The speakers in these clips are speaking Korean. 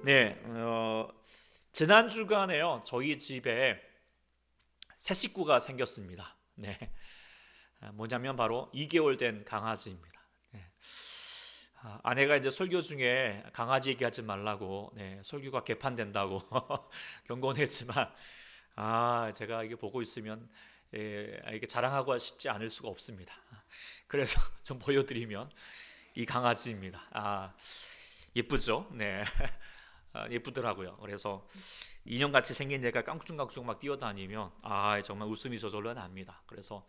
네, 지난 주간에요. 저희 집에 새 식구가 생겼습니다. 네, 뭐냐면 바로 2개월 된 강아지입니다. 네. 아내가 이제 설교 중에 강아지 얘기하지 말라고, 네, 설교가 개판된다고 경고는 했지만, 제가 이게 보고 있으면 이게 자랑하고 싶지 않을 수가 없습니다. 그래서 좀 보여드리면 이 강아지입니다. 예쁘죠? 네. 예쁘더라고요. 그래서 인형같이 생긴 애가 깡충깡충 막 뛰어다니면 정말 웃음이 저절로 납니다. 그래서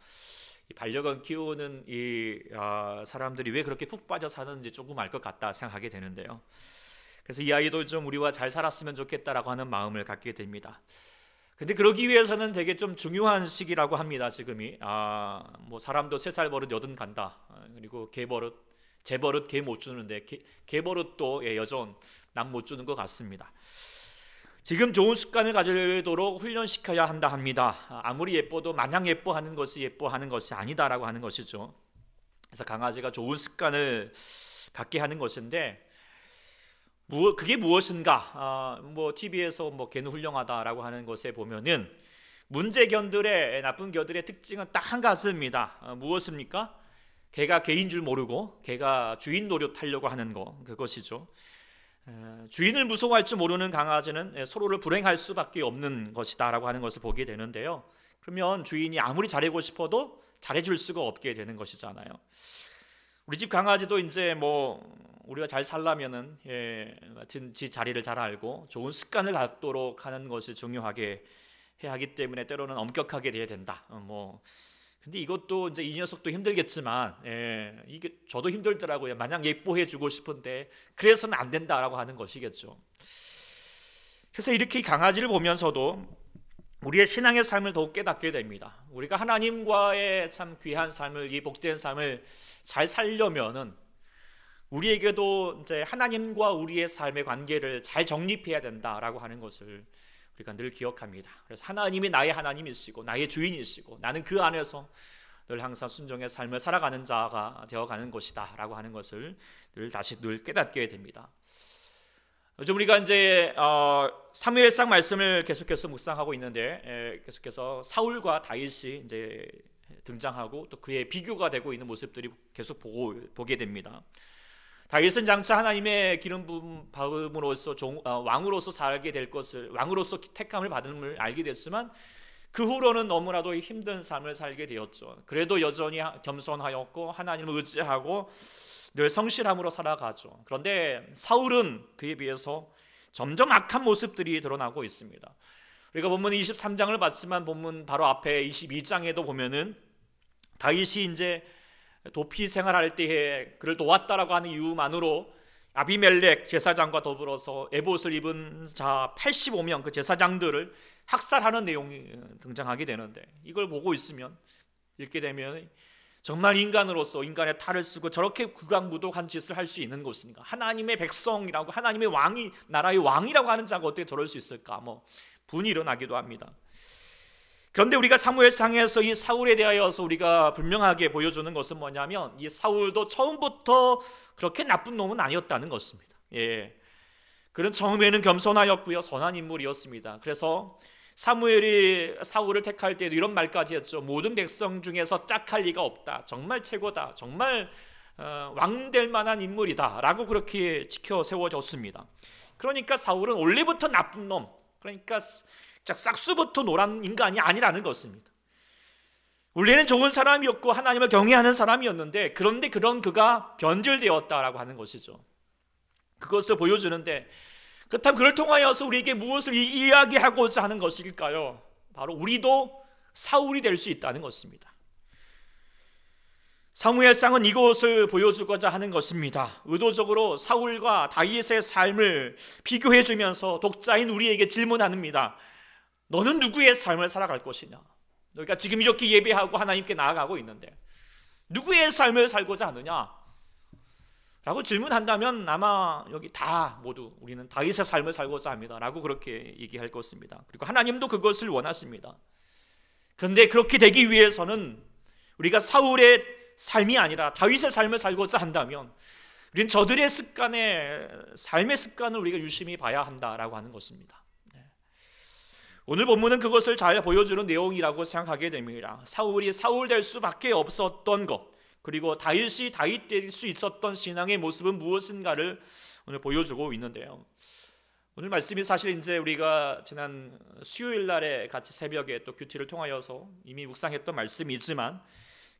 이 반려견 키우는 이 사람들이 왜 그렇게 푹 빠져 사는지 조금 알 것 같다 생각하게 되는데요. 그래서 이 아이도 좀 우리와 잘 살았으면 좋겠다라고 하는 마음을 갖게 됩니다. 근데 그러기 위해서는 되게 좀 중요한 시기라고 합니다. 지금이 뭐 사람도 3살 버릇 80 간다. 그리고 재버릇 개 못 주는데 개버릇도 여전 남 못 주는 것 같습니다. 지금 좋은 습관을 가지도록 훈련시켜야 한다 합니다. 아무리 예뻐도 마냥 예뻐하는 것이 아니다라고 하는 것이죠. 그래서 강아지가 좋은 습관을 갖게 하는 것인데 그게 무엇인가? 뭐 TV에서 뭐 개는 훌륭하다라고 하는 것에 보면은 문제견들의 나쁜 개들의 특징은 딱 한 가지입니다. 무엇입니까? 개가 개인 줄 모르고 개가 주인 노릇하려고 하는 거, 그것이죠. 주인을 무서워할 줄 모르는 강아지는 서로를 불행할 수밖에 없는 것이다 라고 하는 것을 보게 되는데요. 그러면 주인이 아무리 잘하고 싶어도 잘해줄 수가 없게 되는 것이잖아요. 우리 집 강아지도 이제 뭐 우리가 잘 살려면은 지 자리를 잘 알고 좋은 습관을 갖도록 하는 것이 중요하게 해야 하기 때문에 때로는 엄격하게 돼야 된다. 근데 이것도 이제 이 녀석도 힘들겠지만, 이게 저도 힘들더라고요. 마냥 예뻐해주고 싶은데 그래서는 안 된다라고 하는 것이겠죠. 그래서 이렇게 강아지를 보면서도 우리의 신앙의 삶을 더욱 깨닫게 됩니다. 우리가 하나님과의 참 귀한 삶을, 이 복된 삶을 잘 살려면은 우리에게도 이제 하나님과 우리의 삶의 관계를 잘 정립해야 된다라고 하는 것을 우리가 늘 기억합니다. 그래서 하나님이 나의 하나님이시고 나의 주인이시고 나는 그 안에서 늘 항상 순종의 삶을 살아가는 자가 되어가는 것이다 라고 하는 것을 늘 깨닫게 됩니다. 요즘 우리가 이제 사무엘상 말씀을 계속해서 묵상하고 있는데 계속해서 사울과 다윗이 이제 등장하고 또 그의 비교가 되고 있는 모습들이 계속 보게 됩니다. 다윗은 장차 하나님의 기름 부음 받음으로써 왕으로서 살게 될 것을, 왕으로서 택함을 받음을 알게 됐지만 그 후로는 너무나도 힘든 삶을 살게 되었죠. 그래도 여전히 겸손하였고 하나님을 의지하고 늘 성실함으로 살아가죠. 그런데 사울은 그에 비해서 점점 악한 모습들이 드러나고 있습니다. 우리가 본문 23장을 봤지만 본문 바로 앞에 22장에도 보면은 다윗이 이제 도피 생활할 때에 그를 도왔다라고 하는 이유만으로 아비멜렉 제사장과 더불어서 에봇을 입은 자 85명 그 제사장들을 학살하는 내용이 등장하게 되는데, 이걸 보고 있으면 읽게 되면 정말 인간으로서 인간의 탈을 쓰고 저렇게 극악무도한 짓을 할 수 있는 것인가? 하나님의 백성이라고, 하나님의 왕이, 나라의 왕이라고 하는 자가 어떻게 저럴 수 있을까? 분이 일어나기도 합니다. 그런데 우리가 사무엘상에서 이 사울에 대하여서 우리가 분명하게 보여주는 것은 뭐냐면 이 사울도 처음부터 그렇게 나쁜 놈은 아니었다는 것입니다. 그는 처음에는 겸손하였고요, 선한 인물이었습니다. 그래서 사무엘이 사울을 택할 때도 이런 말까지 했죠. 모든 백성 중에서 짝할 리가 없다. 정말 최고다. 정말 왕 될 만한 인물이다 라고 그렇게 지켜 세워졌습니다. 그러니까 사울은 원래부터 나쁜 놈, 그러니까 싹수부터 노란 인간이 아니라는 것입니다. 원래는 좋은 사람이었고 하나님을 경외하는 사람이었는데, 그런데 그가 변질되었다라고 하는 것이죠. 그것을 보여주는데, 그렇다면 그를 통하여서 우리에게 무엇을 이야기하고자 하는 것일까요? 바로 우리도 사울이 될 수 있다는 것입니다. 사무엘상은 이것을 보여주고자 하는 것입니다. 의도적으로 사울과 다윗의 삶을 비교해주면서 독자인 우리에게 질문합니다. 너는 누구의 삶을 살아갈 것이냐? 너희가 지금 이렇게 예배하고 하나님께 나아가고 있는데 누구의 삶을 살고자 하느냐? 라고 질문한다면 아마 여기 다 모두 우리는 다윗의 삶을 살고자 합니다 라고 그렇게 얘기할 것입니다. 그리고 하나님도 그것을 원하십니다. 그런데 그렇게 되기 위해서는 우리가 사울의 삶이 아니라 다윗의 삶을 살고자 한다면 우리는 저들의 습관에 삶의 습관을 우리가 유심히 봐야 한다라고 하는 것입니다. 오늘 본문은 그것을 잘 보여주는 내용이라고 생각하게 됩니다. 사울이 사울 될 수밖에 없었던 것, 그리고 다윗이 다윗 될 수 있었던 신앙의 모습은 무엇인가를 오늘 보여주고 있는데요. 오늘 말씀이 사실 이제 우리가 지난 수요일 날에 같이 새벽에 또 큐티를 통하여서 이미 묵상했던 말씀이지만,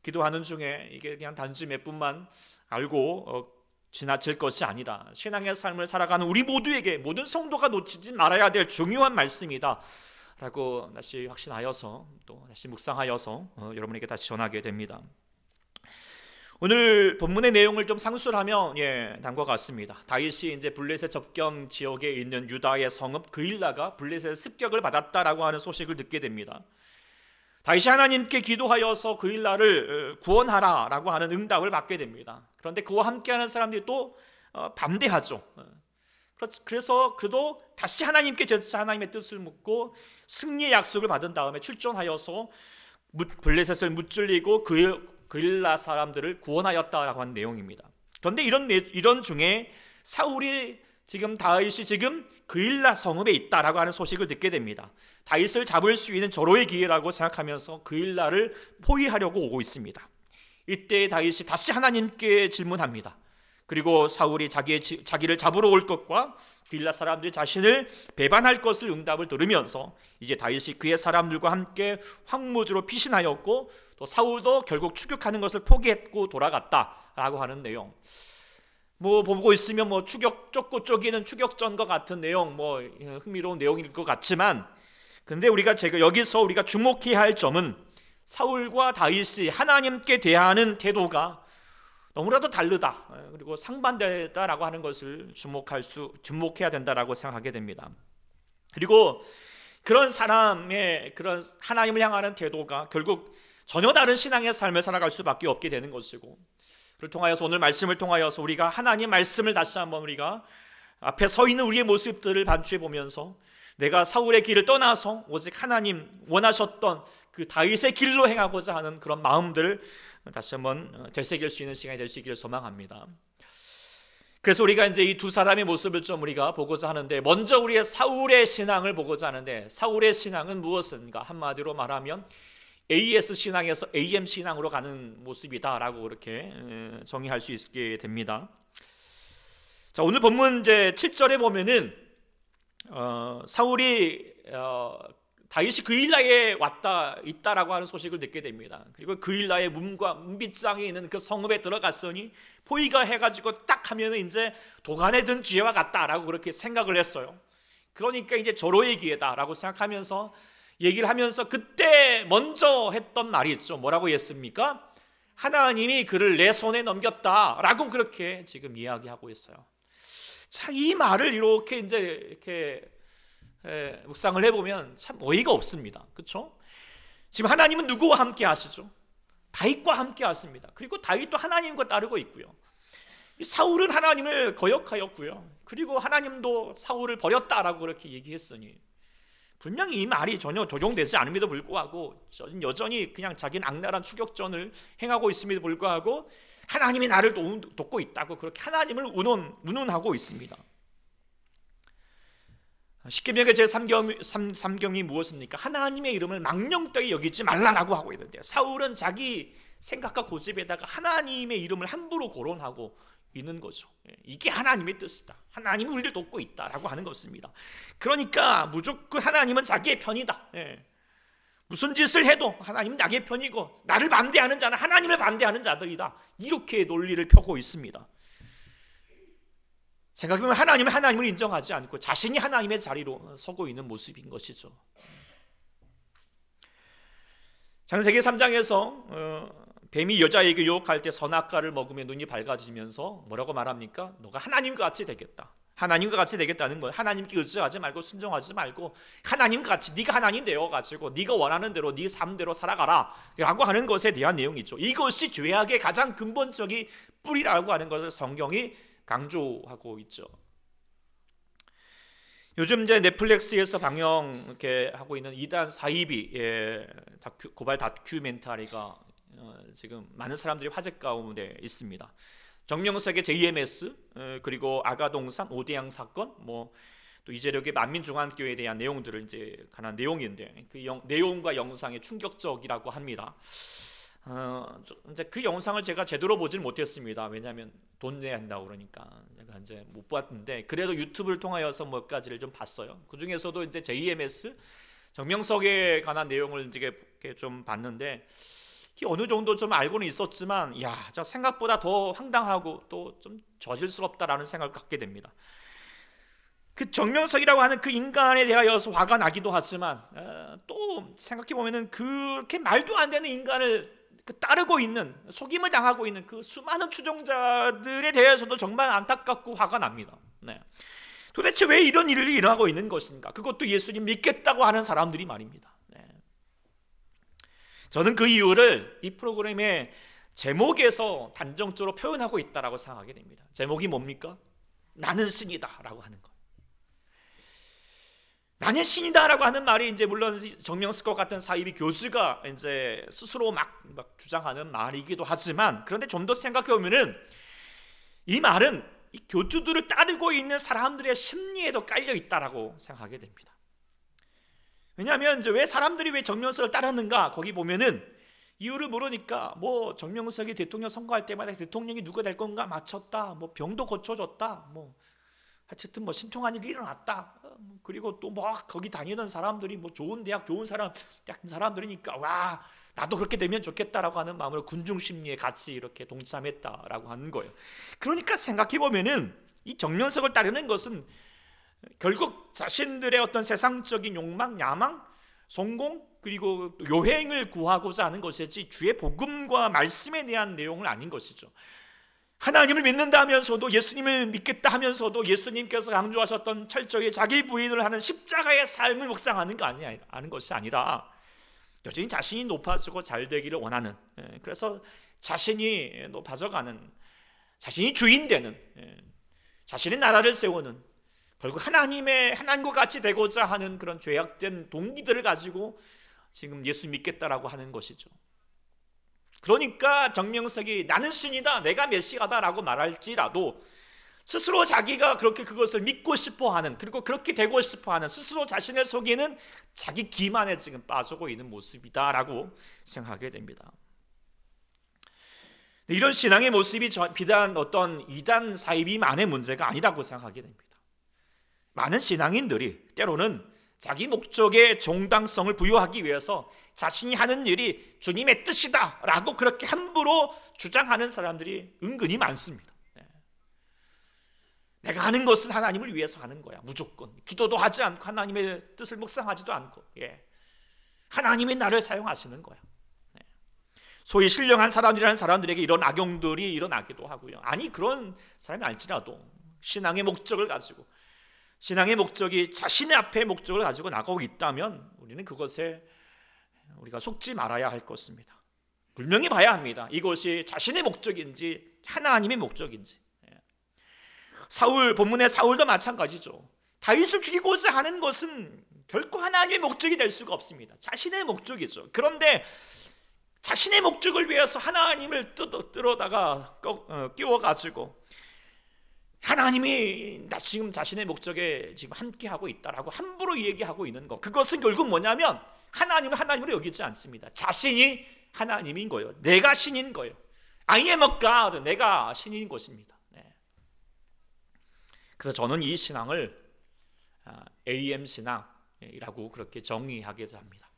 기도하는 중에 이게 그냥 단지 몇 분만 알고 지나칠 것이 아니라 신앙의 삶을 살아가는 우리 모두에게, 모든 성도가 놓치지 말아야 될 중요한 말씀이다 라고 다시 확신하여서 또 다시 묵상하여서 여러분에게 다시 전하게 됩니다. 오늘 본문의 내용을 좀 상술하면 다음과 같습니다. 다윗이 이제 블레셋 접경 지역에 있는 유다의 성읍 그일라가 블레셋 습격을 받았다라고 하는 소식을 듣게 됩니다. 다윗이 하나님께 기도하여서 그일라를 구원하라라고 하는 응답을 받게 됩니다. 그런데 그와 함께하는 사람들이 또 반대하죠. 그래서 그도 다시 하나님께 재차 하나님의 뜻을 묻고 승리의 약속을 받은 다음에 출전하여서 블레셋을 무찔리고 그일라 사람들을 구원하였다라고 하는 내용입니다. 그런데 이런 중에 사울이 다윗이 지금 그일라 성읍에 있다라고 하는 소식을 듣게 됩니다. 다윗을 잡을 수 있는 절호의 기회라고 생각하면서 그일라를 포위하려고 오고 있습니다. 이때 다윗이 다시 하나님께 질문합니다. 그리고 사울이 자기를 잡으러 올 것과 그일라 사람들이 자신을 배반할 것을 응답을 들으면서 이제 다윗이 그의 사람들과 함께 황무지로 피신하였고, 또 사울도 결국 추격하는 것을 포기했고 돌아갔다라고 하는 내용. 보고 있으면 쫓고 쫓기는 추격전과 같은 내용, 흥미로운 내용일 것 같지만, 근데 여기서 우리가 주목해야 할 점은 사울과 다윗이 하나님께 대하는 태도가 너무나도 다르다, 그리고 상반되다라고 하는 것을 주목해야 된다라고 생각하게 됩니다. 그리고 그런 사람의 그런 하나님을 향하는 태도가 결국 전혀 다른 신앙의 삶을 살아갈 수밖에 없게 되는 것이고, 그를 통하여서 오늘 말씀을 통하여서 우리가 하나님 말씀을 다시 한번 우리가 앞에 서 있는 우리의 모습들을 반추해 보면서 내가 사울의 길을 떠나서 오직 하나님 원하셨던 그 다윗의 길로 행하고자 하는 그런 마음들을 다시 한번 되새길 수 있는 시간이 될 수 있기를 소망합니다. 그래서 우리가 이제 이 두 사람의 모습을 좀 우리가 보고자 하는데, 먼저 우리의 사울의 신앙을 보고자 하는데, 사울의 신앙은 무엇인가? 한마디로 말하면 AS 신앙에서 AM 신앙으로 가는 모습이다라고 그렇게 정의할 수 있게 됩니다. 자, 오늘 본문 이제 7절에 보면은 사울이 다윗이 그일라에 있다라고 하는 소식을 듣게 됩니다. 그리고 그일라의 문빗장에 있는 그 성읍에 들어갔으니 포위가 해가지고 딱 하면은 이제 도간에 든 쥐와 같다라고 그렇게 생각을 했어요. 그러니까 이제 절호의 기회다라고 생각하면서 얘기를 하면서 그때 먼저 했던 말이 있죠. 뭐라고 했습니까? 하나님이 그를 내 손에 넘겼다라고 그렇게 지금 이야기하고 있어요. 자, 이 말을 이렇게 묵상을 해보면 참 어이가 없습니다. 그렇죠? 지금 하나님은 누구와 함께 하시죠? 다윗과 함께 하십니다. 그리고 다윗도 하나님과 따르고 있고요. 사울은 하나님을 거역하였고요. 그리고 하나님도 사울을 버렸다라고 그렇게 얘기했으니 분명히 이 말이 전혀 적용되지 않음에도 불구하고 여전히 그냥 자기는 악랄한 추격전을 행하고 있음에도 불구하고 하나님이 나를 돕고 있다고 그렇게 하나님을 운운하고 있습니다. 십계명의 제3경이 무엇입니까? 하나님의 이름을 망령되이 여기지 말라라고 하고 있는데요. 사울은 자기 생각과 고집에다가 하나님의 이름을 함부로 거론하고 있는 거죠. 이게 하나님의 뜻이다. 하나님은 우리를 돕고 있다라고 하는 것입니다. 그러니까 무조건 하나님은 자기의 편이다. 무슨 짓을 해도 하나님은 나의 편이고 나를 반대하는 자는 하나님을 반대하는 자들이다. 이렇게 논리를 펴고 있습니다. 생각해보면 하나님을 인정하지 않고 자신이 하나님의 자리로 서고 있는 모습인 것이죠. 창세기 3장에서 뱀이 여자에게 유혹할 때 선악과를 먹으면 눈이 밝아지면서 뭐라고 말합니까? 너가 하나님과 같이 되겠다. 하나님과 같이 되겠다는 건 하나님께 의지하지 말고 순종하지 말고 하나님과 같이 네가 하나님 되어가지고 네가 원하는 대로 네 삶대로 살아가라 라고 하는 것에 대한 내용이죠. 이것이 죄악의 가장 근본적인 뿌리라고 하는 것을 성경이 강조하고 있죠. 요즘 이제 넷플릭스에서 방영 이렇게 하고 있는 이단 사이비의 고발 다큐멘터리가 지금 많은 사람들이 화제 가운데 있습니다. 정명석의 JMS, 그리고 아가동산 오대양 사건, 또 이재력의 만민중앙교회에 대한 내용들을 이제 관한 내용인데, 그 내용과 영상이 충격적이라고 합니다. 이제 그 영상을 제가 제대로 보질 못했습니다. 왜냐하면 돈 내야 한다고 그러니까 제가 이제 못 봤는데, 그래도 유튜브를 통하여서 몇 가지를 좀 봤어요. 그 중에서도 이제 JMS 정명석에 관한 내용을 이렇게 좀 봤는데, 어느 정도 좀 알고는 있었지만, 저 생각보다 더 황당하고 또 좀 저질스럽다라는 생각을 갖게 됩니다. 그 정명석이라고 하는 그 인간에 대하여서 화가 나기도 하지만, 또 생각해 보면은 그렇게 말도 안 되는 인간을 따르고 있는, 속임을 당하고 있는 그 수많은 추종자들에 대해서도 정말 안타깝고 화가 납니다. 네. 도대체 왜 이런 일이 일어나고 있는 것인가? 그것도 예수님 믿겠다고 하는 사람들이 말입니다. 네. 저는 그 이유를 이 프로그램의 제목에서 단정적으로 표현하고 있다고 생각하게 됩니다. 제목이 뭡니까? 나는 신이다 라고 하는 것. 나는 신이다라고 하는 말이 이제 물론 정명석과 같은 사이비 교주가 이제 스스로 막 주장하는 말이기도 하지만, 그런데 좀 더 생각해 보면은 이 말은 이 교주들을 따르고 있는 사람들의 심리에도 깔려 있다라고 생각하게 됩니다. 왜냐하면 이제 왜 사람들이 왜 정명석을 따르는가, 거기 보면은 이유를 모르니까 정명석이 대통령 선거할 때마다 대통령이 누가 될 건가 맞췄다, 병도 고쳐줬다, 하여튼 신통한 일이 일어났다. 그리고 또 거기 다니던 사람들이 좋은 대학 좋은 사람들이니까 와 나도 그렇게 되면 좋겠다라고 하는 마음으로 군중 심리에 같이 이렇게 동참했다라고 하는 거예요. 그러니까 생각해 보면은 이 정명석을 따르는 것은 결국 자신들의 어떤 세상적인 욕망, 야망, 성공, 그리고 요행을 구하고자 하는 것이지 주의 복음과 말씀에 대한 내용은 아닌 것이죠. 하나님을 믿는다 하면서도, 예수님을 믿겠다 하면서도 예수님께서 강조하셨던 철저히 자기 부인을 하는 십자가의 삶을 묵상하는 것이 아니라 여전히 자신이 높아지고 잘 되기를 원하는, 그래서 자신이 높아져가는, 자신이 주인 되는, 자신의 나라를 세우는, 결국 하나님과 같이 되고자 하는 그런 죄악된 동기들을 가지고 지금 예수 믿겠다라고 하는 것이죠. 그러니까 정명석이 나는 신이다, 내가 메시아다라고 말할지라도 스스로 자기가 그렇게 그것을 믿고 싶어하는, 그리고 그렇게 되고 싶어하는, 스스로 자신을 속이는 자기 기만에 지금 빠지고 있는 모습이다라고 생각하게 됩니다. 이런 신앙의 모습이 비단 어떤 이단 사이비만의 문제가 아니라고 생각하게 됩니다. 많은 신앙인들이 때로는 자기 목적에 정당성을 부여하기 위해서 자신이 하는 일이 주님의 뜻이다 라고 그렇게 함부로 주장하는 사람들이 은근히 많습니다. 내가 하는 것은 하나님을 위해서 하는 거야, 무조건. 기도도 하지 않고 하나님의 뜻을 묵상하지도 않고, 하나님이 나를 사용하시는 거야. 소위 신령한 사람들이라는 사람들에게 이런 악용들이 일어나기도 하고요. 아니, 그런 사람이 알지라도 신앙의 목적을 가지고, 신앙의 목적이 자신의 앞에 목적을 가지고 나가고 있다면 우리는 그것에 우리가 속지 말아야 할 것입니다. 분명히 봐야 합니다. 이것이 자신의 목적인지 하나님의 목적인지. 본문의 사울도 마찬가지죠. 다윗을 죽이고자 하는 것은 결코 하나님의 목적이 될 수가 없습니다. 자신의 목적이죠. 그런데 자신의 목적을 위해서 하나님을 뜯어다가 끼워가지고 하나님이 지금 자신의 목적에 지금 함께하고 있다라고 함부로 얘기하고 있는 것, 그것은 결국 뭐냐면 하나님을 하나님으로 여기지 않습니다. 자신이 하나님인 거예요. 내가 신인 거예요. I am a God, 내가 신인 것입니다. 그래서 저는 이 신앙을 AM 신앙이라고 그렇게 정의하게 합니다.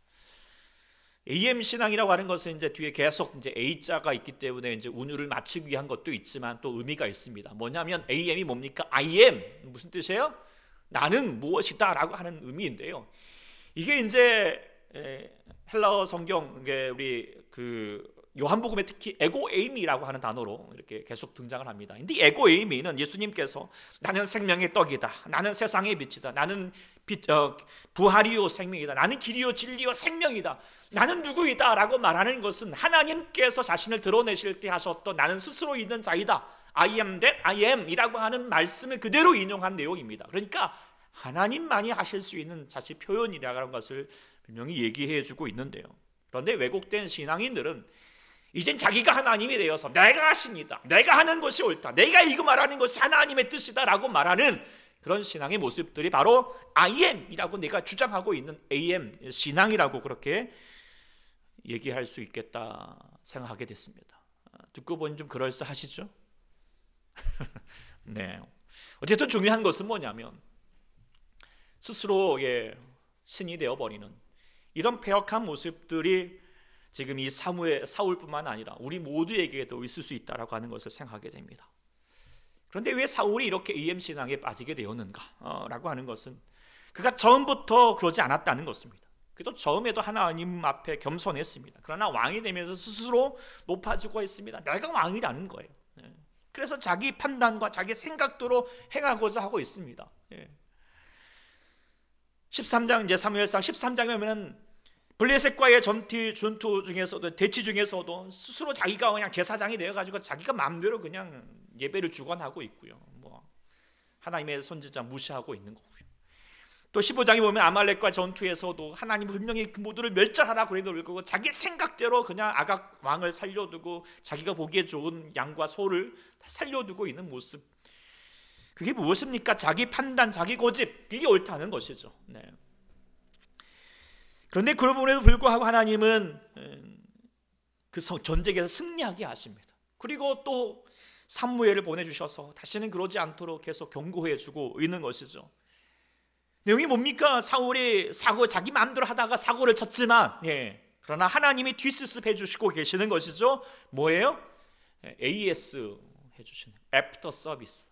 AM 신앙이라고 하는 것은 이제 뒤에 계속 이제 A자가 있기 때문에 이제 운율을 맞추기 위한 것도 있지만 또 의미가 있습니다. 뭐냐면 AM이 뭡니까? I am 무슨 뜻이에요? 나는 무엇이다라고 하는 의미인데요. 이게 이제 헬라어 성경, 우리 요한복음에 특히 에고에이미라고 하는 단어로 이렇게 계속 등장을 합니다. 근데 에고에이미는 예수님께서 나는 생명의 떡이다, 나는 세상의 빛이다, 나는 부활이요 생명이다, 나는 길이요 진리요 생명이다, 나는 누구이다 라고 말하는 것은 하나님께서 자신을 드러내실 때 하셨던 나는 스스로 있는 자이다, I am that I am 이라고 하는 말씀을 그대로 인용한 내용입니다. 그러니까 하나님만이 하실 수 있는 자신 표현이라는 것을 분명히 얘기해 주고 있는데요. 그런데 왜곡된 신앙인들은 이젠 자기가 하나님이 되어서 내가 신이다, 내가 하는 것이 옳다, 내가 이거 말하는 것이 하나님의 뜻이다 라고 말하는 그런 신앙의 모습들이 바로 I am이라고 내가 주장하고 있는 AM 신앙이라고 그렇게 얘기할 수 있겠다 생각하게 됐습니다. 듣고 보니 좀 그럴싸하시죠? 네. 어쨌든 중요한 것은 뭐냐면 스스로 신이 되어버리는 이런 패역한 모습들이 지금 이 사울뿐만 아니라 우리 모두에게도 있을 수 있다라고 하는 것을 생각하게 됩니다. 그런데 왜 사울이 이렇게 AM 신앙에 빠지게 되었는가? 라고 하는 것은 그가 처음부터 그러지 않았다는 것입니다. 그도 처음에도 하나님 앞에 겸손했습니다. 그러나 왕이 되면서 스스로 높아지고 있습니다. 내가 왕이라는 거예요. 그래서 자기 판단과 자기 생각대로 행하고자 하고 있습니다. 13장 이제 사무엘상 13장에 보면은 블레셋과의 전투 중에서도 대치 중에서도 스스로 자기가 그냥 제사장이 되어가지고 자기가 마음대로 그냥 예배를 주관하고 있고요. 뭐 하나님의 선지자 무시하고 있는 거고요. 또 15장에 보면 아말렉과 전투에서도 하나님이 분명히 그 모두를 멸절하라 그러고 자기 생각대로 그냥 아각 왕을 살려두고 자기가 보기에 좋은 양과 소를 살려두고 있는 모습. 그게 무엇입니까? 자기 판단, 자기 고집, 이게 옳다는 것이죠. 네. 그런데 그런 부분에도 불구하고 하나님은 그 전쟁에서 승리하게 하십니다. 그리고 또 사무엘을 보내주셔서 다시는 그러지 않도록 계속 경고해주고 있는 것이죠. 내용이 뭡니까? 사울이 자기 마음대로 하다가 사고를 쳤지만, 그러나 하나님이 뒷수습해 주시고 계시는 것이죠. 뭐예요? AS 해주시는, After Service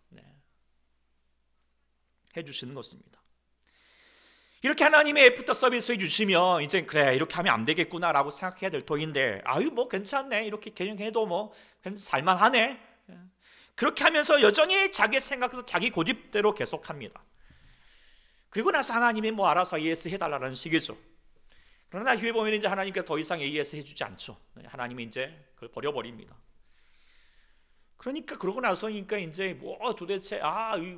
해주시는 것입니다. 이렇게 하나님의 애프터 서비스 해주시면 이제 그래 이렇게 하면 안 되겠구나라고 생각해야 될 터인데 아유 뭐 괜찮네 이렇게 개념해도 뭐 살만하네 그렇게 하면서 여전히 자기 생각도 자기 고집대로 계속합니다. 그리고 나서 하나님이 뭐 알아서 AS 해달라는 식이죠. 그러나 후에 보면 이제 하나님께서 더 이상 AS 해주지 않죠. 하나님이 이제 그걸 버려버립니다. 그러니까 그러고 나서니까 이제 뭐 도대체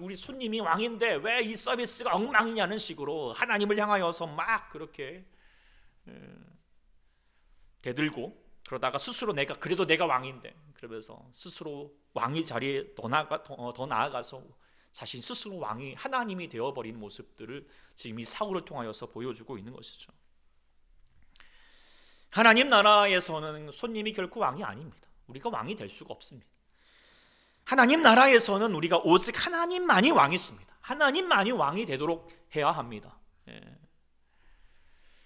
우리 손님이 왕인데 왜 이 서비스가 엉망이냐는 식으로 하나님을 향하여서 막 그렇게 대들고 그러다가 스스로 그래도 내가 왕인데 그러면서 스스로 왕의 자리에 더 나아가서 자신 스스로 왕이 하나님이 되어버린 모습들을 지금 이 사울을 통하여서 보여주고 있는 것이죠. 하나님 나라에서는 손님이 결코 왕이 아닙니다. 우리가 왕이 될 수가 없습니다. 하나님 나라에서는 우리가 오직 하나님만이 왕이십니다. 하나님만이 왕이 되도록 해야 합니다.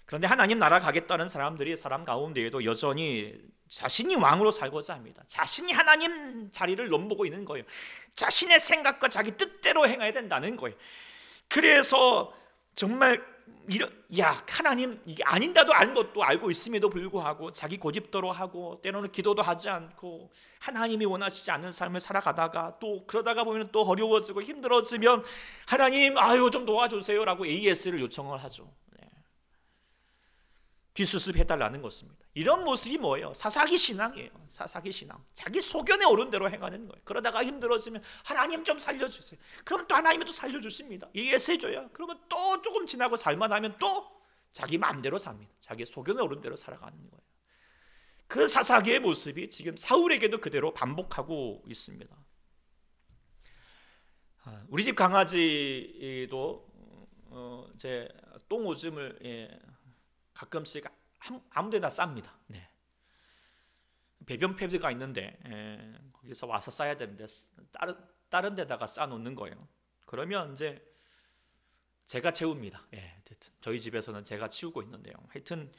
그런데 하나님 나라 가겠다는 사람 가운데에도 여전히 자신이 왕으로 살고자 합니다. 자신이 하나님 자리를 넘보고 있는 거예요. 자신의 생각과 자기 뜻대로 행해야 된다는 거예요. 그래서 정말 하나님 이게 아닌다도 아는 것도 알고 있음에도 불구하고 자기 고집대로 하고 때로는 기도도 하지 않고 하나님이 원하시지 않는 삶을 살아가다가 또 그러다가 보면 또 어려워지고 힘들어지면 하나님 좀 도와주세요라고 AS를 요청을 하죠. 뒷수습해달라는 것입니다. 이런 모습이 뭐예요? 사사기 신앙이에요. 사사기 신앙. 자기 소견에 오른 대로 행하는 거예요. 그러다가 힘들어지면 하나님 좀 살려주세요. 그러면 또 하나님이 또 살려주십니다. AS 해줘요. 그러면 또 조금 지나고 살만하면 또 자기 마음대로 삽니다. 자기 소견에 오른 대로 살아가는 거예요. 그 사사기의 모습이 지금 사울에게도 그대로 반복하고 있습니다. 우리 집 강아지도 제 똥오줌을 가끔씩 아무데나 쌉니다. 배변 패드가 있는데 거기서 와서 싸야 되는데 다른 데다가 싸놓는 거예요. 그러면 이제 제가 채웁니다. 저희 집에서는 제가 치우고 있는데요. 하여튼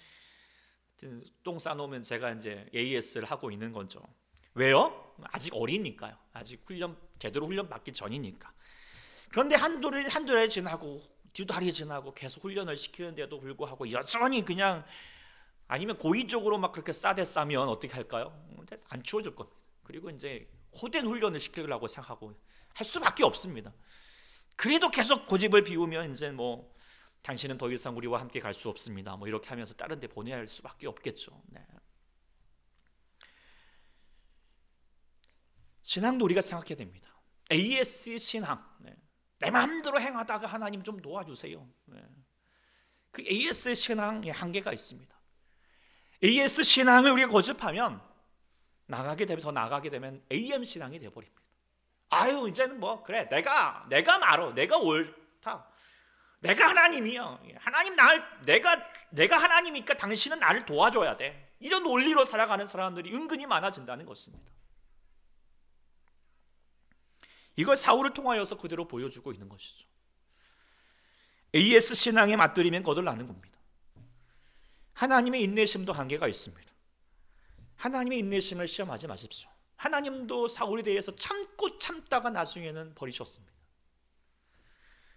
똥 싸놓으면 제가 이제 AS를 하고 있는 거죠. 왜요? 아직 어리니까요. 아직 제대로 훈련 받기 전이니까. 그런데 한두 달 지나고 두 달이 지나고 계속 훈련을 시키는데도 불구하고 여전히 그냥 아니면 고의적으로 막 그렇게 싸면 어떻게 할까요? 안 치워줄 겁니다. 그리고 이제 호된 훈련을 시키려고 생각하고 할 수밖에 없습니다. 그래도 계속 고집을 피우면 이제 뭐 당신은 더 이상 우리와 함께 갈 수 없습니다. 뭐 이렇게 하면서 다른 데 보내야 할 수밖에 없겠죠. 신앙도 우리가 생각해야 됩니다. AS 신앙. 내 마음대로 행하다가 하나님 좀 도와주세요. 그 AS 신앙의 한계가 있습니다. AS 신앙을 우리가 고집하면 더 나가게 되면 AM 신앙이 되어버립니다. 아유, 이제는 뭐 그래, 내가 말어, 내가 옳다, 내가 하나님이야, 내가 하나님이니까 당신은 나를 도와줘야 돼, 이런 논리로 살아가는 사람들이 은근히 많아진다는 것입니다. 이걸 사울을 통하여서 그대로 보여주고 있는 것이죠. AS 신앙에 맞들이면 거들나는 겁니다. 하나님의 인내심도 한계가 있습니다. 하나님의 인내심을 시험하지 마십시오. 하나님도 사울에 대해서 참고 참다가 나중에는 버리셨습니다.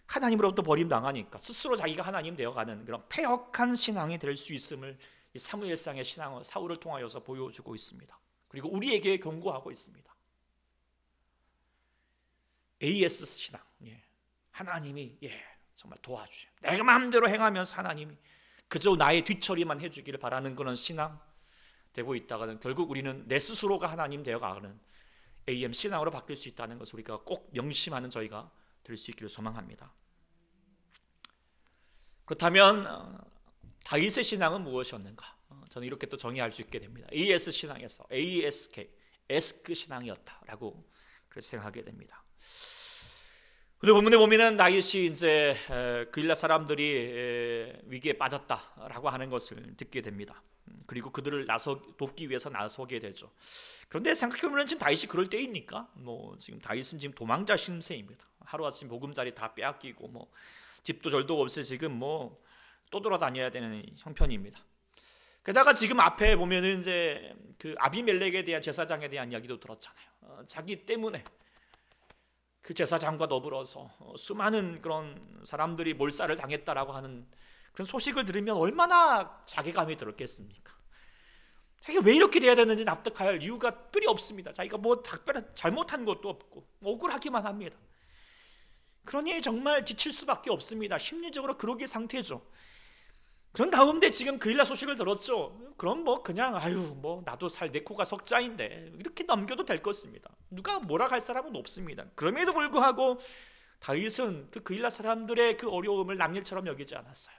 하나님으로부터 버림당하니까 스스로 자기가 하나님 되어가는 그런 패역한 신앙이 될 수 있음을 이 사무엘상의 신앙은 사울을 통하여서 보여주고 있습니다. 그리고 우리에게 경고하고 있습니다. AS 신앙, 하나님이 정말 도와주세요. 내가 마음대로 행하면서 하나님이 그저 나의 뒤처리만 해주기를 바라는 그런 신앙 되고 있다가는 결국 우리는 내 스스로가 하나님 되어가는 AM 신앙으로 바뀔 수 있다는 것을 우리가 꼭 명심하는 저희가 될 수 있기를 소망합니다. 그렇다면 다윗의 신앙은 무엇이었는가? 저는 이렇게 또 정의할 수 있게 됩니다. AS 신앙에서 ASK, 에스크 신앙이었다라고 그렇게 생각하게 됩니다. 오늘 본문에 보면은 다윗이 이제 그일라 사람들이 위기에 빠졌다라고 하는 것을 듣게 됩니다. 그리고 그들을 돕기 위해서 나서게 되죠. 그런데 생각해보면 지금 다윗이 그럴 때입니까? 지금 다윗은 지금 도망자 신세입니다. 하루아침 보금자리 다 빼앗기고 집도 절도 없이 지금 또 돌아다녀야 되는 형편입니다. 게다가 지금 앞에 보면은 이제 그 아비멜렉에 대한 제사장에 대한 이야기도 들었잖아요. 자기 때문에 그 제사장과 더불어서 수많은 그런 사람들이 몰살을 당했다라고 하는 그런 소식을 들으면 얼마나 자괴감이 들었겠습니까? 자기가 왜 이렇게 돼야 되는지 납득할 이유가 특별히 없습니다. 자기가 특별히 잘못한 것도 없고 억울하기만 합니다. 그러니 정말 지칠 수밖에 없습니다. 심리적으로 그러기 상태죠. 그런 가운데 지금 그일라 소식을 들었죠. 그럼 그냥 나도 내 코가 석자인데 이렇게 넘겨도 될 것입니다. 누가 뭐라 할 사람은 없습니다. 그럼에도 불구하고 다윗은 그일라 사람들의 그 어려움을 남일처럼 여기지 않았어요.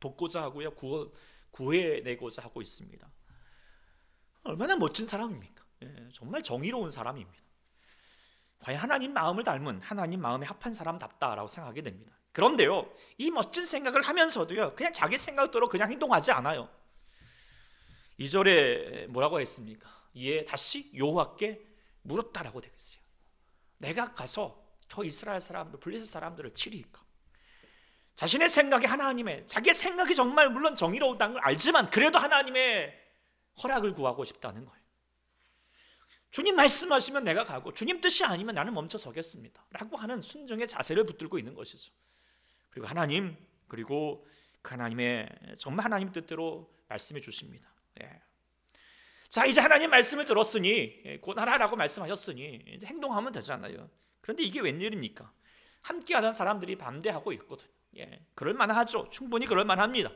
돕고자 하고요, 구해내고자 하고 있습니다. 얼마나 멋진 사람입니까? 정말 정의로운 사람입니다. 과연 하나님 마음을 닮은, 하나님 마음에 합한 사람답다라고 생각하게 됩니다. 그런데요, 이 멋진 생각을 하면서도요, 그냥 자기 생각대로 그냥 행동하지 않아요. 2절에 뭐라고 했습니까? 이에 다시 여호와께 물었다라고 되어 있어요. 내가 가서 저 이스라엘 사람들, 블레셋 사람들을 치리까? 자신의 생각이 자기의 생각이 정말 물론 정의로우다는 걸 알지만 그래도 하나님의 허락을 구하고 싶다는 거예요. 주님 말씀하시면 내가 가고 주님 뜻이 아니면 나는 멈춰 서겠습니다 라고 하는 순종의 자세를 붙들고 있는 것이죠. 그리고 그리고 그 하나님의 정말 하나님 뜻대로 말씀해 주십니다. 자, 이제 하나님 말씀을 들었으니 곧하라라고 말씀하셨으니 이제 행동하면 되잖아요. 그런데 이게 웬일입니까? 함께하던 사람들이 반대하고 있거든요. 그럴만하죠. 충분히 그럴만합니다.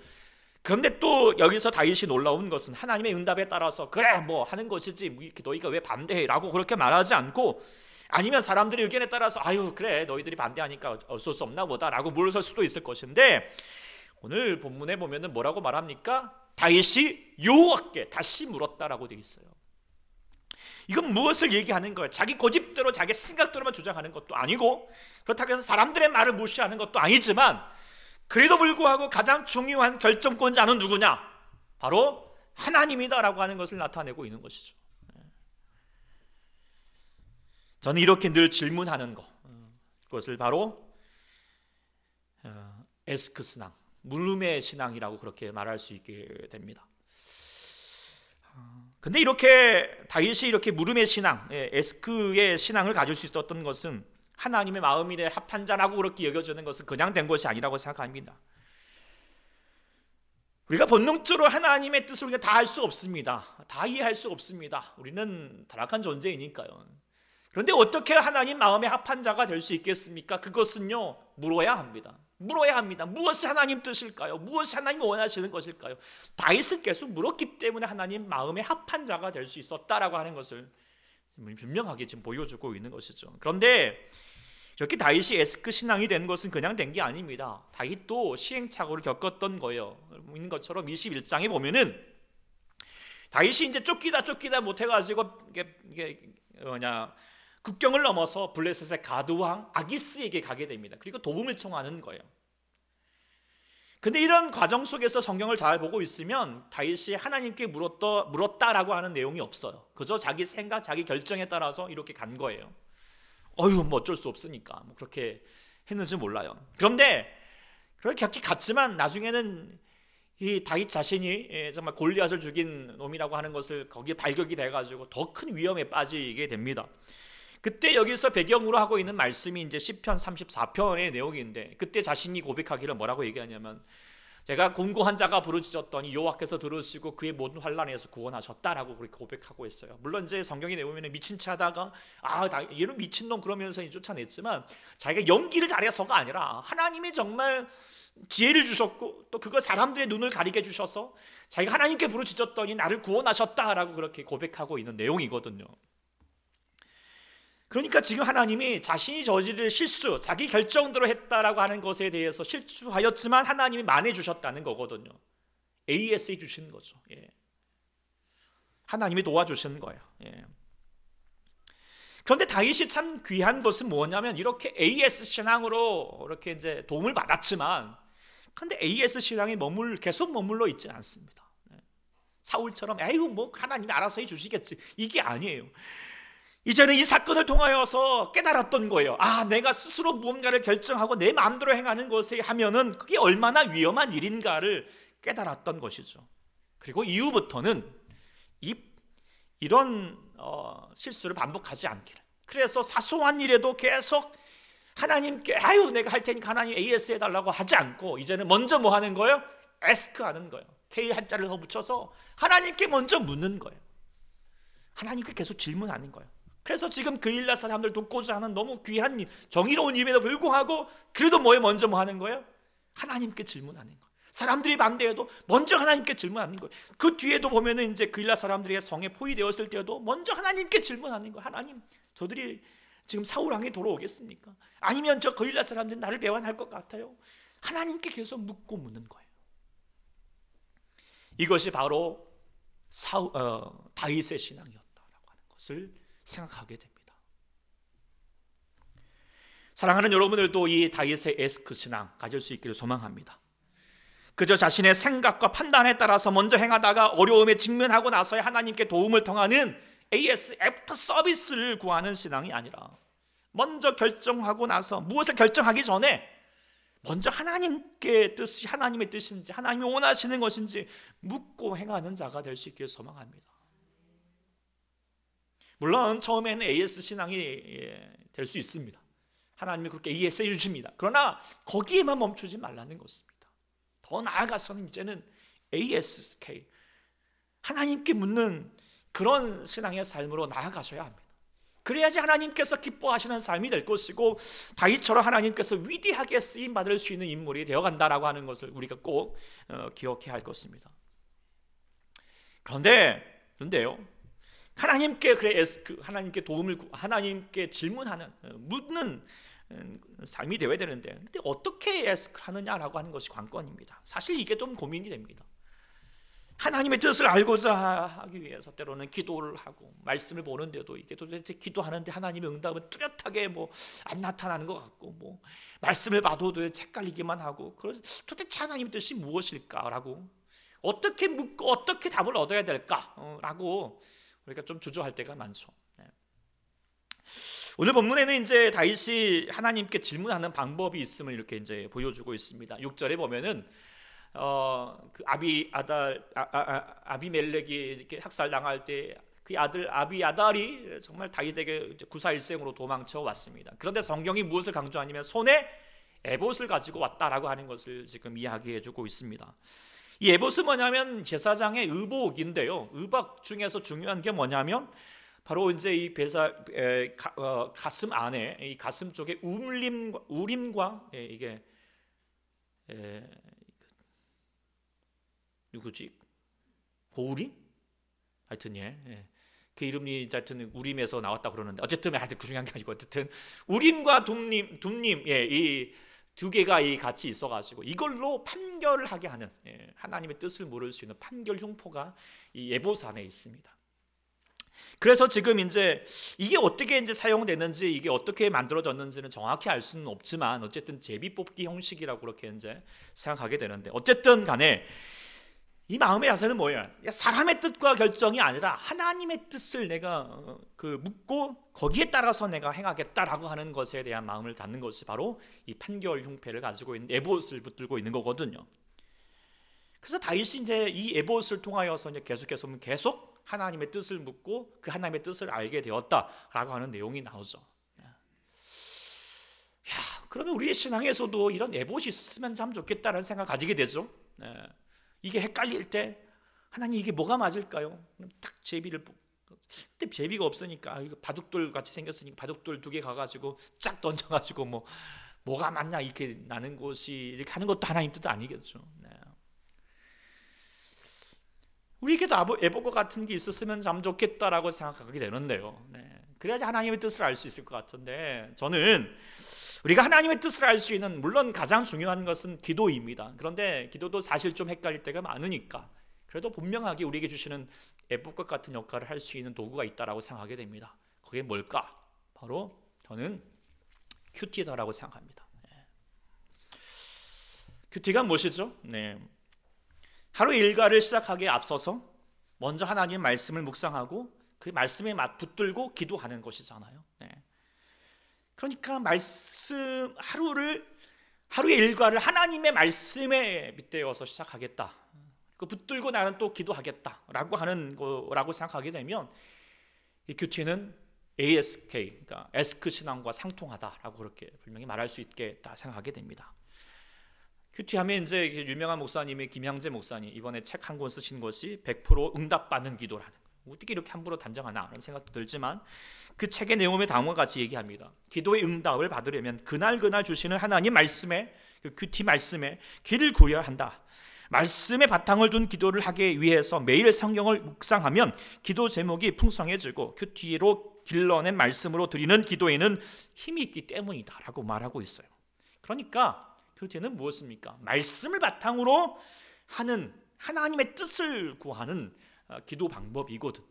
그런데 또 여기서 다윗이 놀라운 것은 하나님의 응답에 따라서 그래 하는 것이지 이렇게 너희가 왜 반대해 라고 그렇게 말하지 않고, 아니면 사람들의 의견에 따라서 그래 너희들이 반대하니까 어쩔 수 없나 보다 라고 물러설 수도 있을 것인데, 오늘 본문에 보면은 뭐라고 말합니까? 다윗이 여호와께 다시 물었다라고 되어 있어요. 이건 무엇을 얘기하는 거예요? 자기 고집대로 자기 생각대로만 주장하는 것도 아니고, 그렇다고 해서 사람들의 말을 무시하는 것도 아니지만, 그래도 불구하고 가장 중요한 결정권자는 누구냐? 바로 하나님이다라고 하는 것을 나타내고 있는 것이죠. 저는 이렇게 늘 질문하는 그것을 바로 에스크 신앙, 물음의 신앙이라고 그렇게 말할 수 있게 됩니다. 근데 이렇게 다윗이 이렇게 물음의 신앙, 에스크의 신앙을 가질 수 있었던 것은 하나님의 마음에 합한 자라고 그렇게 여겨지는 것은 그냥 된 것이 아니라고 생각합니다. 우리가 본능적으로 하나님의 뜻을 우리가 다 알 수 없습니다. 다 이해할 수 없습니다. 우리는 타락한 존재이니까요. 그런데 어떻게 하나님 마음에 합한 자가 될 수 있겠습니까? 그것은요, 물어야 합니다. 물어야 합니다. 무엇이 하나님 뜻일까요? 무엇이 하나님 원하시는 것일까요? 다윗은 계속 물었기 때문에 하나님 마음에 합한 자가 될 수 있었다라고 하는 것을 분명하게 지금 보여주고 있는 것이죠. 그런데 이렇게 다윗이 에스크 신앙이 된 것은 그냥 된 게 아닙니다. 다윗도 시행착오를 겪었던 거예요. 있는 것처럼 21장에 보면은 다윗이 이제 쫓기다 못해가지고 국경을 넘어서 블레셋의 가드왕 아기스에게 가게 됩니다. 그리고 도움을 청하는 거예요. 근데 이런 과정 속에서 성경을 잘 보고 있으면 다윗이 하나님께 물었다라고 하는 내용이 없어요. 그저 자기 생각, 자기 결정에 따라서 이렇게 간 거예요. 뭐 어쩔 수 없으니까 뭐 그렇게 했는지 몰라요. 그런데 그렇게 갔지만 나중에는 이 다윗 자신이 정말 골리앗을 죽인 놈이라고 하는 것을 거기에 발견이 돼가지고 더 큰 위험에 빠지게 됩니다. 그때 여기서 배경으로 하고 있는 말씀이 이제 시편 34편의 내용인데, 그때 자신이 고백하기를 뭐라고 얘기하냐면, 제가 공고한 자가 부르짖었더니 여호와께서 들으시고 그의 모든 환난에서 구원하셨다라고 그렇게 고백하고 있어요. 물론 이제 성경에 내보면 미친 체 하다가 얘는 미친놈 그러면서 쫓아냈지만, 자기가 연기를 잘해서가 아니라 하나님이 정말 지혜를 주셨고 또 그거 사람들의 눈을 가리게 해주셔서 자기가 하나님께 부르짖었더니 나를 구원하셨다라고 그렇게 고백하고 있는 내용이거든요. 그러니까 지금 하나님이 자신이 저지를 실수, 자기 결정대로 했다라고 하는 것에 대해서 실수하였지만 하나님이 만회 주셨다는 거거든요. AS에 주시는 거죠. 하나님이 도와주시는 거예요. 그런데 다윗이 참 귀한 것은 뭐냐면, 이렇게 AS 신앙으로 이렇게 이제 도움을 받았지만, 그런데 AS 신앙이 계속 머물러 있지 않습니다. 사울처럼 뭐 하나님이 알아서 해주시겠지, 이게 아니에요. 이제는 이 사건을 통하여서 깨달았던 거예요. 내가 스스로 무언가를 결정하고 내 마음대로 행하는 것에 하면은 그게 얼마나 위험한 일인가를 깨달았던 것이죠. 그리고 이후부터는 이런 실수를 반복하지 않기를. 그래서 사소한 일에도 계속 하나님께 내가 할 테니까 하나님 AS 해달라고 하지 않고, 이제는 먼저 뭐 하는 거예요? ask 하는 거예요. K 한자를 더 붙여서 하나님께 먼저 묻는 거예요. 하나님께 계속 질문하는 거예요. 그래서 지금 그일라 사람들 돕고자 하는 너무 귀한 정의로운 일임에도 불구하고 그래도 먼저 뭐 하는 거예요? 하나님께 질문하는 거예요. 사람들이 반대해도 먼저 하나님께 질문하는 거예요. 그 뒤에도 보면은 이제 그일라 사람들의 성에 포위되었을 때도 먼저 하나님께 질문하는 거예요. 하나님, 저들이 지금 사울 왕이 돌아오겠습니까? 아니면 저 그일라 사람들이 나를 배반할 것 같아요. 하나님께 계속 묻는 거예요. 이것이 바로 다윗의 신앙이었다라고 하는 것을 생각하게 됩니다. 사랑하는 여러분들도 이 다윗의 에스크 신앙 가질 수 있기를 소망합니다. 그저 자신의 생각과 판단에 따라서 먼저 행하다가 어려움에 직면하고 나서야 하나님께 도움을 통하는 AS, 애프터 서비스를 구하는 신앙이 아니라, 먼저 결정하고 나서 무엇을 결정하기 전에 먼저 하나님의 뜻인지 하나님이 원하시는 것인지 묻고 행하는 자가 될 수 있기를 소망합니다. 물론 처음에는 AS 신앙이 될 수 있습니다. 하나님이 그렇게 AS 해주십니다. 그러나 거기에만 멈추지 말라는 것입니다. 더 나아가서는 이제는 ASK, 하나님께 묻는 그런 신앙의 삶으로 나아가셔야 합니다. 그래야지 하나님께서 기뻐하시는 삶이 될 것이고, 다윗처럼 하나님께서 위대하게 쓰임받을 수 있는 인물이 되어간다라고 하는 것을 우리가 꼭 기억해야 할 것입니다. 그런데요, 하나님께 도움을 하나님께 질문하는, 묻는 삶이 되어야 되는데, 근데 어떻게 하느냐라고 하는 것이 관건입니다. 사실 이게 좀 고민이 됩니다. 하나님의 뜻을 알고자 하기 위해서 때로는 기도를 하고 말씀을 보는데도 이게 도대체 기도하는데 하나님의 응답은 뚜렷하게 안 나타나는 것 같고, 말씀을 봐도 헷갈리기만 하고, 도대체 하나님의 뜻이 무엇일까라고, 어떻게 묻고 어떻게 답을 얻어야 될까라고 우리가 좀 주저할 때가 많죠. 오늘 본문에는 이제 다윗이 하나님께 질문하는 방법이 있음을 이렇게 이제 보여주고 있습니다. 6절에 보면은 그 아비멜렉이 이렇게 학살당할 때 그 아들 아비아달이 정말 다윗에게 구사일생으로 도망쳐 왔습니다. 그런데 성경이 무엇을 강조하냐면 손에 에봇을 가지고 왔다라고 하는 것을 지금 이야기해주고 있습니다. 이 에봇은 뭐냐면 제사장의 의복인데요. 의복 중에서 중요한 게 뭐냐면 바로 이제 이 가슴 안에, 이 가슴 쪽에 우림과 이게 누구지? 고우림? 하여튼 그 이름이 하여튼 우림에서 나왔다 그러는데, 어쨌든 그 중요한 게 아니고, 어쨌든 우림과 둠님 이 두 개가 같이 있어가지고 이걸로 판결을 하게 하는, 하나님의 뜻을 물을 수 있는 판결 흉포가 이 예보서 안에 있습니다. 그래서 지금 이제 이게 어떻게 이제 사용되는지, 이게 어떻게 만들어졌는지는 정확히 알 수는 없지만 어쨌든 제비뽑기 형식이라고 그렇게 이제 생각하게 되는데, 어쨌든 간에 이 마음의 자세는 뭐예요? 사람의 뜻과 결정이 아니라 하나님의 뜻을 내가 묻고 거기에 따라서 내가 행하겠다라고 하는 것에 대한 마음을 갖는 것이 바로 이 판결 흉패를 가지고 있는 에봇을 붙들고 있는 거거든요. 그래서 다윗이 이제 이 에봇을 통하여서 이제 계속 하나님의 뜻을 묻고 그 하나님의 뜻을 알게 되었다라고 하는 내용이 나오죠. 그러면 우리의 신앙에서도 이런 에봇이 있으면 참 좋겠다는 생각 가지게 되죠. 이게 헷갈릴 때 하나님 이게 뭐가 맞을까요? 딱 제비를 근데 제비가 없으니까 이거 바둑돌 같이 생겼으니까 바둑돌 2개 가가지고 쫙 던져가지고 뭐가 맞냐 이렇게 나는 것이 이렇게 하는 것도 하나님 뜻 아니겠죠. 우리에게도 에봇과 같은 게 있었으면 참 좋겠다라고 생각하게 되는데요. 그래야지 하나님의 뜻을 알 수 있을 것 같은데, 저는 우리가 하나님의 뜻을 알 수 있는, 물론 가장 중요한 것은 기도입니다. 그런데 기도도 사실 좀 헷갈릴 때가 많으니까 그래도 분명하게 우리에게 주시는 에봇과 같은 역할을 할 수 있는 도구가 있다라고 생각하게 됩니다. 그게 뭘까? 바로 저는 큐티다라고 생각합니다. 큐티가 무엇이죠? 하루 일과를 시작하기에 앞서서 먼저 하나님의 말씀을 묵상하고 그 말씀에 붙들고 기도하는 것이잖아요. 그러니까 하루의 일과를 하나님의 말씀에 빗대어서 시작하겠다. 그 붙들고 나는 또 기도하겠다라고 하는 거라고 생각하게 되면 이 큐티는 ASK, 그러니까 에스크 신앙과 상통하다라고 그렇게 분명히 말할 수 있겠다 생각하게 됩니다. 큐티하면 이제 유명한 목사님의 김향재 목사님 이번에 책 한 권 쓰신 것이 100% 응답받는 기도라는 거예요. 어떻게 이렇게 함부로 단정하나 하는 생각도 들지만 그 책의 내용에 다음과 같이 얘기합니다. 기도의 응답을 받으려면 그날 주시는 하나님 말씀에, 그 큐티 말씀에 귀를 구해야 한다. 말씀에 바탕을 둔 기도를 하기 위해서 매일 성경을 묵상하면 기도 제목이 풍성해지고 큐티로 길러낸 말씀으로 드리는 기도에는 힘이 있기 때문이다 라고 말하고 있어요. 그러니까 큐티는 무엇입니까? 말씀을 바탕으로 하는 하나님의 뜻을 구하는 기도 방법이거든요.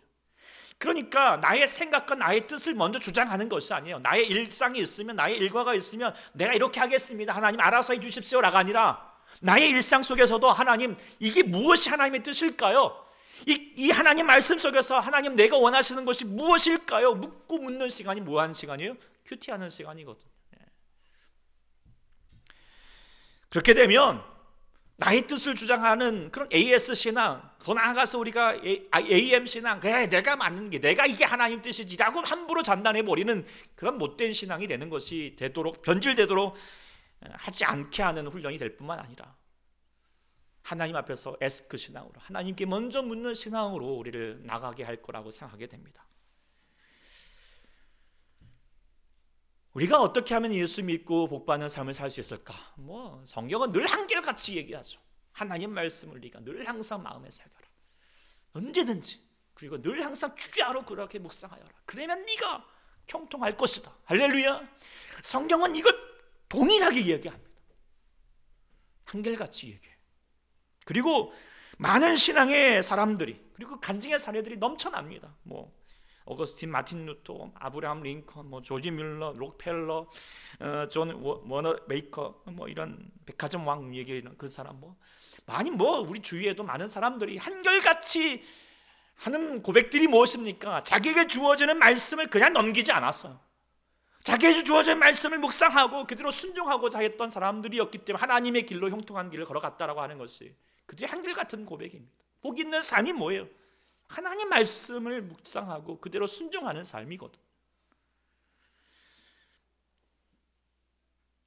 그러니까 나의 생각과 나의 뜻을 먼저 주장하는 것이 아니에요. 나의 일상이 있으면, 나의 일과가 있으면 내가 이렇게 하겠습니다, 하나님 알아서 해주십시오라가 아니라 나의 일상 속에서도 하나님 이게 무엇이 하나님의 뜻일까요? 이 하나님 말씀 속에서 하나님 내가 원하시는 것이 무엇일까요? 묻고 묻는 시간이 뭐 하는 시간이에요? 큐티하는 시간이거든요. 그렇게 되면 나의 뜻을 주장하는 그런 AS 신앙, 더 나아가서 우리가 AM 신앙, 그래 내가 맞는 게, 내가 이게 하나님 뜻이지라고 함부로 잔단해버리는 그런 못된 신앙이 되는 것이 되도록, 변질되도록 하지 않게 하는 훈련이 될 뿐만 아니라 하나님 앞에서 에스크 신앙으로, 하나님께 먼저 묻는 신앙으로 우리를 나가게 할 거라고 생각하게 됩니다. 우리가 어떻게 하면 예수 믿고 복받는 삶을 살 수 있을까? 성경은 늘 한결같이 얘기하죠. 하나님 말씀을 네가 늘 항상 마음에 새겨라. 언제든지, 그리고 늘 항상 주야로 그렇게 묵상하여라. 그러면 네가 형통할 것이다. 할렐루야. 성경은 이걸 동일하게 얘기합니다. 한결같이 얘기해요. 그리고 많은 신앙의 사람들이, 그리고 간증의 사례들이 넘쳐납니다. 어거스틴 마틴 루터, 아브라함 링컨, 조지 뮬러, 록펠러, 존 워너 메이커, 이런 백화점 왕 얘기하는 그 사람, 많이 우리 주위에도 많은 사람들이 한결같이 하는 고백들이 무엇입니까? 자기에게 주어지는 말씀을 그냥 넘기지 않았어요. 자기에게 주어진 말씀을 묵상하고 그대로 순종하고자 했던 사람들이었기 때문에 하나님의 길로 형통한 길을 걸어갔다라고 하는 것이 그들의 한결같은 고백입니다. 복 있는 삶이 뭐예요? 하나님 말씀을 묵상하고 그대로 순종하는 삶이거든.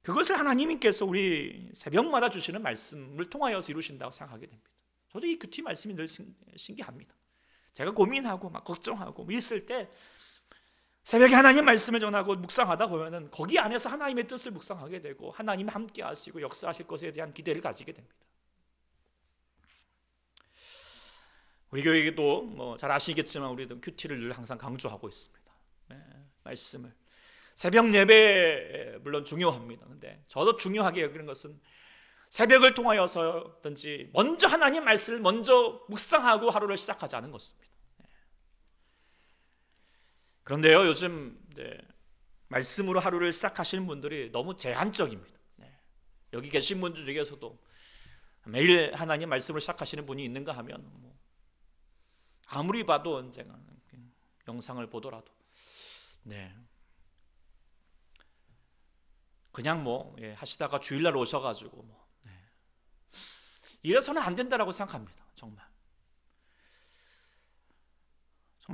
그것을 하나님께서 우리 새벽마다 주시는 말씀을 통하여서 이루신다고 생각하게 됩니다. 저도 이 큐티 말씀이 늘 신기합니다. 제가 고민하고 막 걱정하고 있을 때 새벽에 하나님 말씀을 전하고 묵상하다 보면은 거기 안에서 하나님의 뜻을 묵상하게 되고 하나님 함께 하시고 역사하실 것에 대한 기대를 가지게 됩니다. 우리 교회에도 잘 아시겠지만 우리도 큐티를 늘 항상 강조하고 있습니다. 말씀을 새벽 예배 물론 중요합니다. 근데 저도 중요하게 여기는 것은 새벽을 통하여서든지 먼저 하나님 말씀을 먼저 묵상하고 하루를 시작하자는 것입니다. 그런데요, 요즘 말씀으로 하루를 시작하시는 분들이 너무 제한적입니다. 여기 계신 분들 중에서도 매일 하나님 말씀을 시작하시는 분이 있는가 하면 아무리 봐도 언젠가 영상을 보더라도 그냥 하시다가 주일날 오셔가지고 이래서는 안 된다라고 생각합니다. 정말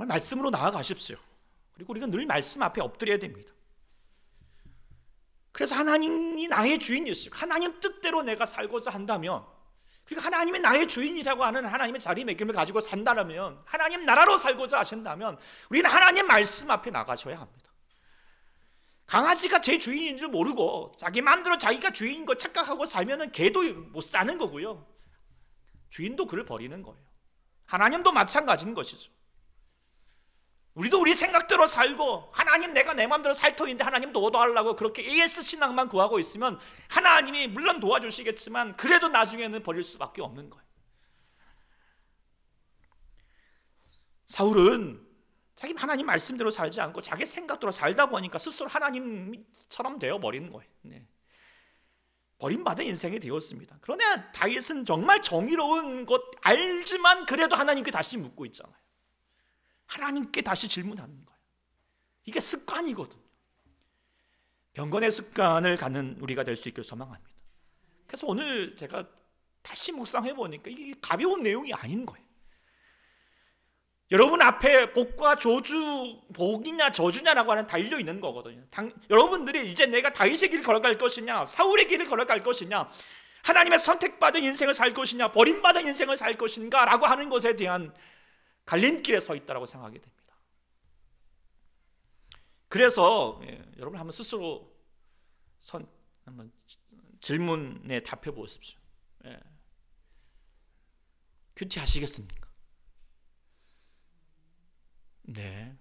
말씀으로 나아가십시오. 그리고 우리가 늘 말씀 앞에 엎드려야 됩니다. 그래서 하나님이 나의 주인이시고 하나님 뜻대로 내가 살고자 한다면, 그리고 하나님이 나의 주인이라고 하는 하나님의 자리매김을 가지고 산다면, 하나님 나라로 살고자 하신다면 우리는 하나님 말씀 앞에 나가셔야 합니다. 강아지가 제 주인인 줄 모르고 자기 마음대로 자기가 주인인 걸 착각하고 살면 개도 못 사는 거고요, 주인도 그를 버리는 거예요. 하나님도 마찬가지인 것이죠. 우리도 우리 생각대로 살고 하나님 내가 내 마음대로 살 터인데 하나님 도와달라고 그렇게 AS 신앙만 구하고 있으면 하나님이 물론 도와주시겠지만 그래도 나중에는 버릴 수밖에 없는 거예요. 사울은 자기 하나님 말씀대로 살지 않고 자기 생각대로 살다 보니까 스스로 하나님처럼 되어버리는 거예요. 버림받은 인생이 되었습니다. 그러나 다윗은 정말 정의로운 것 알지만 그래도 하나님께 다시 묻고 있잖아요. 하나님께 다시 질문하는 거예요. 이게 습관이거든요. 경건의 습관을 갖는 우리가 될 수 있기를 소망합니다. 그래서 오늘 제가 다시 묵상해 보니까 이게 가벼운 내용이 아닌 거예요. 여러분 앞에 복과 저주, 복이냐 저주냐라고 하는 달려 있는 거거든요. 여러분들이 이제 내가 다윗의 길을 걸어갈 것이냐, 사울의 길을 걸어갈 것이냐, 하나님의 선택받은 인생을 살 것이냐, 버림받은 인생을 살 것인가 라고 하는 것에 대한 갈림길에 서 있다고 생각하게 됩니다. 그래서 여러분 한번 스스로 한번 질문에 답해 보십시오. 큐티하시겠습니까? 네.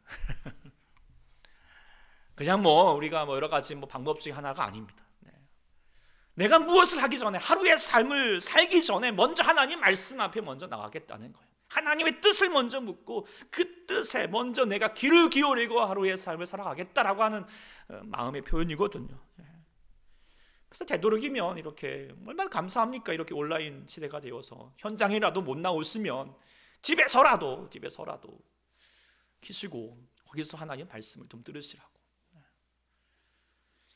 그냥 우리가 여러 가지 방법 중에 하나가 아닙니다. 내가 무엇을 하기 전에, 하루의 삶을 살기 전에 먼저 하나님 말씀 앞에 먼저 나가겠다는 거예요. 하나님의 뜻을 먼저 묻고 그 뜻에 먼저 내가 귀를 기울이고 하루의 삶을 살아가겠다라고 하는 마음의 표현이거든요. 그래서 되도록이면 이렇게 얼마나 감사합니까? 이렇게 온라인 시대가 되어서 현장이라도 못 나오시면 집에서라도 키시고 거기서 하나님 말씀을 좀 들으시라고.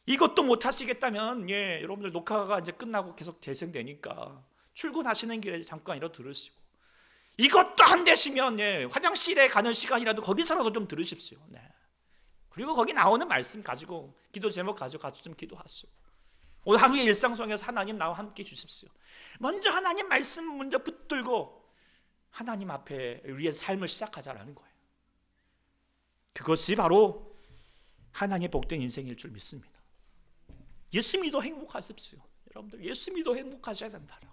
이것도 못 하시겠다면 여러분들 녹화가 이제 끝나고 계속 재생되니까 출근하시는 길에 잠깐이라도 들으시고, 이것도 안 되시면 화장실에 가는 시간이라도 거기서라도 좀 들으십시오. 그리고 거기 나오는 말씀 가지고, 기도 제목 가지고 좀 기도하시오. 오늘 하루의 일상 속에서 하나님 나와 함께 주십시오. 먼저 하나님 말씀 먼저 붙들고 하나님 앞에 우리의 삶을 시작하자라는 거예요. 그것이 바로 하나님의 복된 인생일 줄 믿습니다. 예수 믿어 행복하십시오. 여러분들 예수 믿어 행복하셔야 된다라고.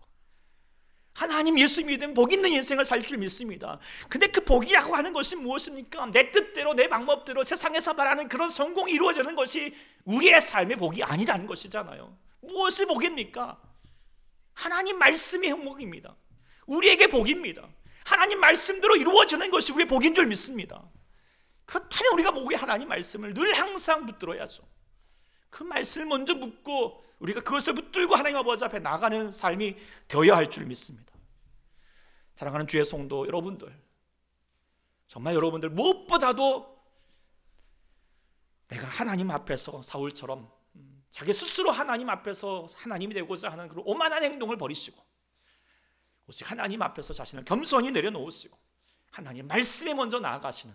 하나님 예수 믿으면 복 있는 인생을 살 줄 믿습니다. 근데 그 복이라고 하는 것이 무엇입니까? 내 뜻대로 내 방법대로 세상에서 말하는 그런 성공이 이루어지는 것이 우리의 삶의 복이 아니라는 것이잖아요. 무엇이 복입니까? 하나님 말씀이 행복입니다. 우리에게 복입니다. 하나님 말씀대로 이루어지는 것이 우리의 복인 줄 믿습니다. 그렇다면 우리가 목에 하나님 말씀을 늘 항상 붙들어야죠. 그 말씀을 먼저 묻고 우리가 그것을 붙들고 하나님 아버지 앞에 나가는 삶이 되어야 할 줄 믿습니다. 사랑하는 주의 성도 여러분들, 정말 여러분들 무엇보다도 내가 하나님 앞에서 사울처럼 자기 스스로 하나님 앞에서 하나님이 되고자 하는 그런 오만한 행동을 버리시고 오직 하나님 앞에서 자신을 겸손히 내려놓으시고 하나님 말씀에 먼저 나아가시는,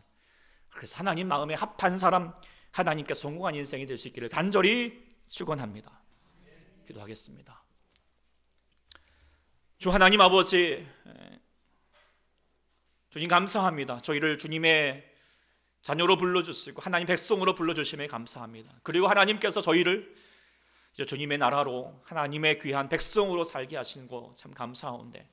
그래서 하나님 마음에 합한 사람, 하나님께 성공한 인생이 될 수 있기를 간절히 축원합니다. 기도하겠습니다. 주 하나님 아버지, 주님 감사합니다. 저희를 주님의 자녀로 불러주시고 하나님 백성으로 불러주심에 감사합니다. 그리고 하나님께서 저희를 이제 주님의 나라로 하나님의 귀한 백성으로 살게 하시는 거 참 감사한데,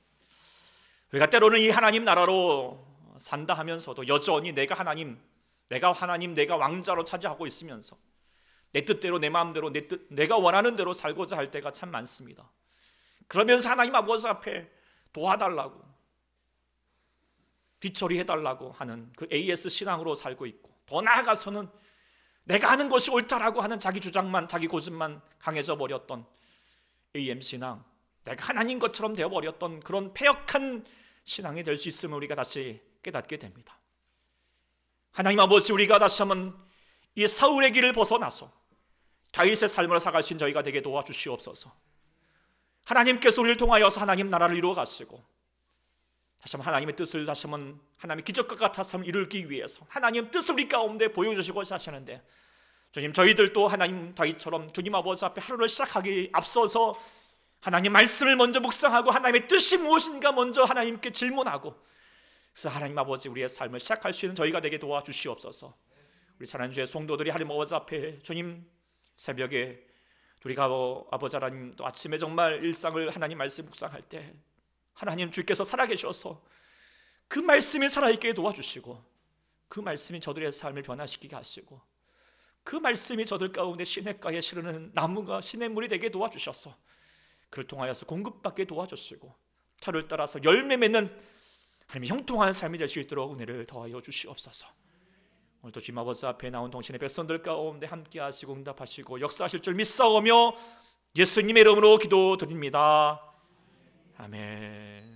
우리가 때로는 이 하나님 나라로 산다 하면서도 여전히 내가 하나님, 내가 왕자로 차지하고 있으면서 내 뜻대로 내 마음대로 내가 원하는 대로 살고자 할 때가 참 많습니다. 그러면서 하나님 아버지 앞에 도와달라고, 뒤처리해달라고 하는 그 AS 신앙으로 살고 있고, 더 나아가서는 내가 하는 것이 옳다라고 하는 자기 주장만, 자기 고집만 강해져 버렸던 AM 신앙, 내가 하나님 것처럼 되어버렸던 그런 패역한 신앙이 될 수 있음을 우리가 다시 깨닫게 됩니다. 하나님 아버지, 우리가 다시 한번 이 사울의 길을 벗어나서 다윗의 삶을 살아갈 수 있는 저희가 되게 도와주시옵소서. 하나님께서 우리를 통하여서 하나님 나라를 이루어 가시고, 다시 한번 하나님의 뜻을 다시 한번 하나님의 기적과 같아서 이루기 위해서 하나님 뜻을 우리 가운데 보여주시고자 하시는데, 주님, 저희들도 하나님 다윗처럼 주님 아버지 앞에 하루를 시작하기 앞서서 하나님 말씀을 먼저 묵상하고 하나님의 뜻이 무엇인가 먼저 하나님께 질문하고, 그래서 하나님 아버지 우리의 삶을 시작할 수 있는 저희가 되게 도와주시옵소서. 우리 사랑하는 주의 성도들이 하나님 아버지 앞에, 주님, 새벽에 우리가 아버지 하나님 또 아침에 정말 일상을 하나님 말씀 묵상할 때 하나님 주께서 살아계셔서 그 말씀이 살아있게 도와주시고, 그 말씀이 저들의 삶을 변화시키게 하시고, 그 말씀이 저들 가운데 시냇가에 시르는 나무가 시냇물이 되게 도와주셔서 그를 통하여서 공급받게 도와주시고, 저를 따라서 열매 맺는 하나님의 형통한 삶이 될 수 있도록 은혜를 더하여 주시옵소서. 오늘도 주님 아버지 앞에 나온 동신의 백성들 가운데 함께 하시고 응답하시고 역사하실 줄 믿사오며 예수님의 이름으로 기도드립니다. 아멘.